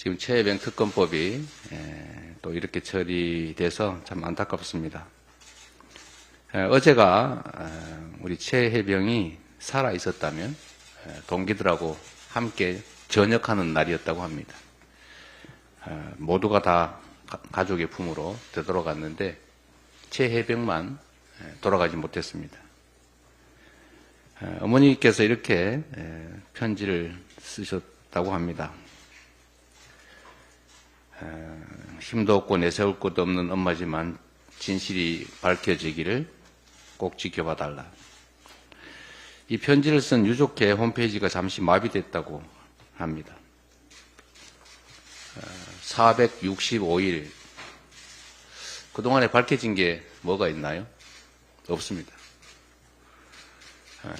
지금 최혜병 특검법이 또 이렇게 처리돼서 참 안타깝습니다. 어제가 우리 최혜병이 살아 있었다면 동기들하고 함께 전역하는 날이었다고 합니다. 모두가 다 가족의 품으로 되돌아갔는데 최혜병만 돌아가지 못했습니다. 어머니께서 이렇게 편지를 쓰셨다고 합니다. 힘도 없고 내세울 것도 없는 엄마지만 진실이 밝혀지기를 꼭 지켜봐 달라. 이 편지를 쓴 유족회 홈페이지가 잠시 마비됐다고 합니다. 465일 그동안에 밝혀진 게 뭐가 있나요? 없습니다.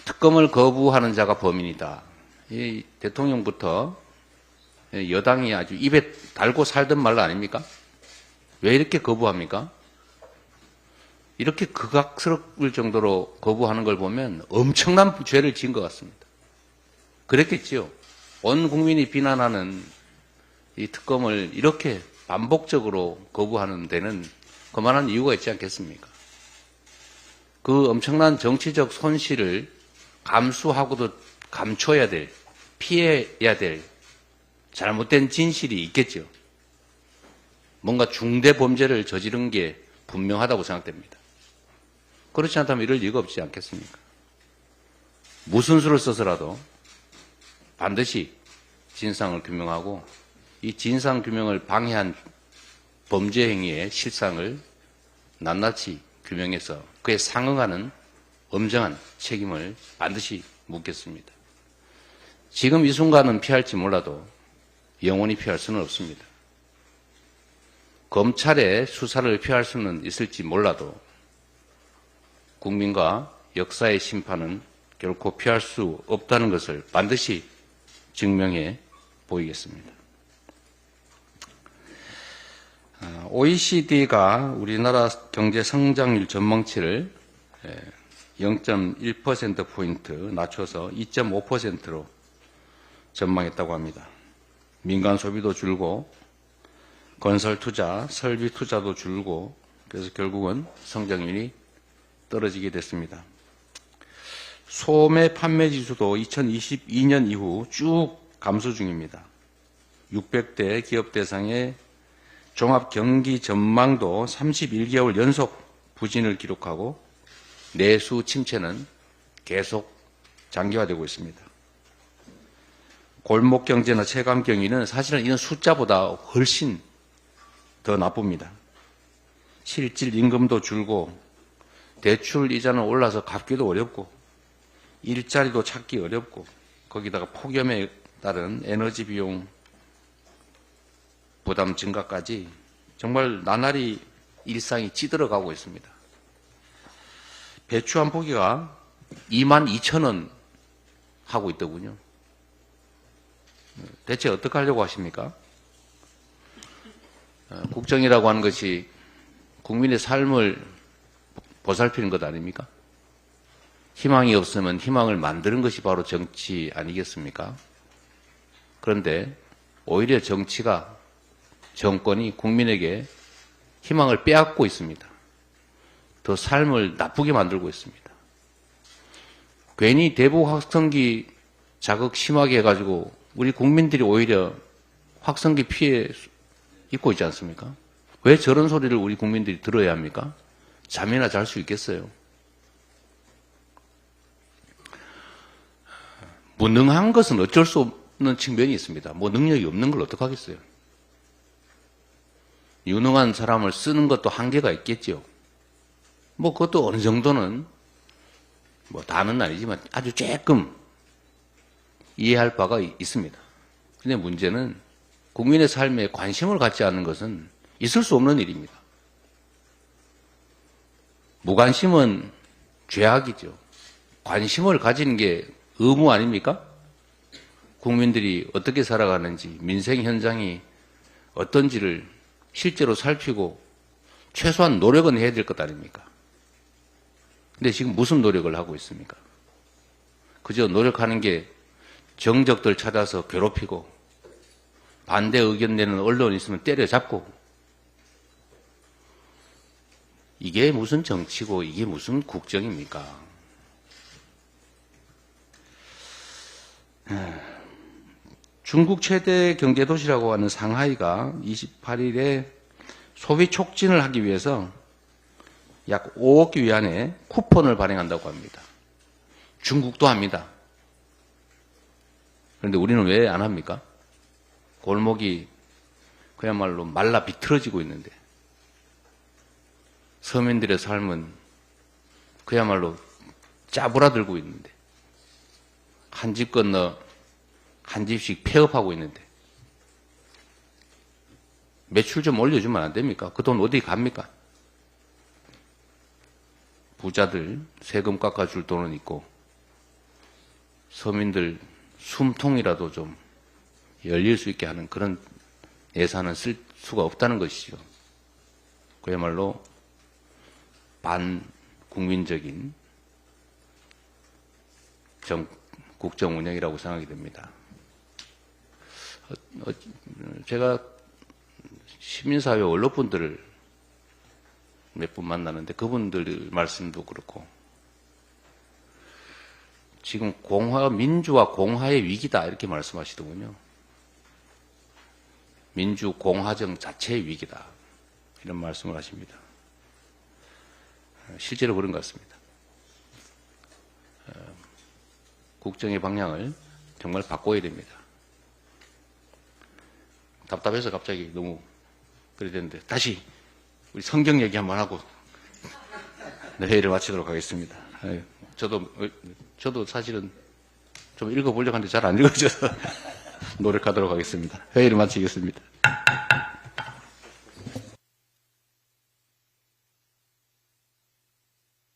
특검을 거부하는 자가 범인이다. 이 대통령부터 여당이 아주 입에 달고 살던 말 아닙니까? 왜 이렇게 거부합니까? 이렇게 극악스러울 정도로 거부하는 걸 보면 엄청난 죄를 지은 것 같습니다. 그랬겠지요. 온 국민이 비난하는 이 특검을 이렇게 반복적으로 거부하는 데는 그만한 이유가 있지 않겠습니까? 그 엄청난 정치적 손실을 감수하고도 감춰야 될, 피해야 될 잘못된 진실이 있겠죠. 뭔가 중대 범죄를 저지른 게 분명하다고 생각됩니다. 그렇지 않다면 이럴 리가 없지 않겠습니까? 무슨 수를 써서라도 반드시 진상을 규명하고 이 진상 규명을 방해한 범죄 행위의 실상을 낱낱이 규명해서 그에 상응하는 엄정한 책임을 반드시 묻겠습니다. 지금 이 순간은 피할지 몰라도 영원히 피할 수는 없습니다. 검찰의 수사를 피할 수는 있을지 몰라도 국민과 역사의 심판은 결코 피할 수 없다는 것을 반드시 증명해 보이겠습니다. OECD가 우리나라 경제 성장률 전망치를 0.1%포인트 낮춰서 2.5%로 전망했다고 합니다. 민간 소비도 줄고 건설 투자, 설비 투자도 줄고 그래서 결국은 성장률이 떨어지게 됐습니다. 소매 판매 지수도 2022년 이후 쭉 감소 중입니다. 600대 기업 대상의 종합 경기 전망도 31개월 연속 부진을 기록하고 내수 침체는 계속 장기화되고 있습니다. 골목 경제나 체감 경기는 사실은 이런 숫자보다 훨씬 더 나쁩니다. 실질 임금도 줄고 대출 이자는 올라서 갚기도 어렵고 일자리도 찾기 어렵고 거기다가 폭염에 따른 에너지 비용 부담 증가까지 정말 나날이 일상이 찌들어가고 있습니다. 배추 한 포기가 22,000원 하고 있더군요. 대체 어떻게 하려고 하십니까? 국정이라고 하는 것이 국민의 삶을 보살피는 것 아닙니까? 희망이 없으면 희망을 만드는 것이 바로 정치 아니겠습니까? 그런데 오히려 정권이 국민에게 희망을 빼앗고 있습니다. 더 삶을 나쁘게 만들고 있습니다. 괜히 대북 확성기 자극 심하게 해가지고 우리 국민들이 오히려 확성기 피해 입고 있지 않습니까? 왜 저런 소리를 우리 국민들이 들어야 합니까? 잠이나 잘 수 있겠어요? 무능한 것은 어쩔 수 없는 측면이 있습니다. 뭐 능력이 없는 걸 어떡하겠어요? 유능한 사람을 쓰는 것도 한계가 있겠죠. 뭐 그것도 어느 정도는 뭐 다는 아니지만 아주 조금 이해할 바가 있습니다. 근데 문제는 국민의 삶에 관심을 갖지 않는 것은 있을 수 없는 일입니다. 무관심은 죄악이죠. 관심을 가지는 게 의무 아닙니까? 국민들이 어떻게 살아가는지, 민생 현장이 어떤지를 실제로 살피고 최소한 노력은 해야 될 것 아닙니까? 근데 지금 무슨 노력을 하고 있습니까? 그저 노력하는 게 정적들 찾아서 괴롭히고 반대 의견 내는 언론 있으면 때려잡고, 이게 무슨 정치고 이게 무슨 국정입니까? 중국 최대 경제도시라고 하는 상하이가 28일에 소비 촉진을 하기 위해서 약 5억 위안의 쿠폰을 발행한다고 합니다. 중국도 합니다. 그런데 우리는 왜 안 합니까? 골목이 그야말로 말라 비틀어지고 있는데, 서민들의 삶은 그야말로 짜부라들고 있는데, 한 집 건너 한 집씩 폐업하고 있는데, 매출 좀 올려주면 안 됩니까? 그 돈 어디 갑니까? 부자들 세금 깎아줄 돈은 있고, 서민들 숨통이라도 좀 열릴 수 있게 하는 그런 예산은 쓸 수가 없다는 것이죠. 그야말로 반국민적인 국정 운영이라고 생각이 됩니다. 제가 시민사회 언론분들을 몇 분 만나는데 그분들 말씀도 그렇고, 지금 민주화 공화의 위기다 이렇게 말씀하시더군요. 민주 공화정 자체의 위기다 이런 말씀을 하십니다. 실제로 그런 것 같습니다. 국정의 방향을 정말 바꿔야 됩니다. 답답해서 갑자기 너무 그래야 되는데, 다시 우리 성경 얘기 한번 하고 회의를 마치도록 하겠습니다. 저도 사실은 좀 읽어보려고 하는데 잘 안 읽어져서 노력하도록 하겠습니다. 회의를 마치겠습니다.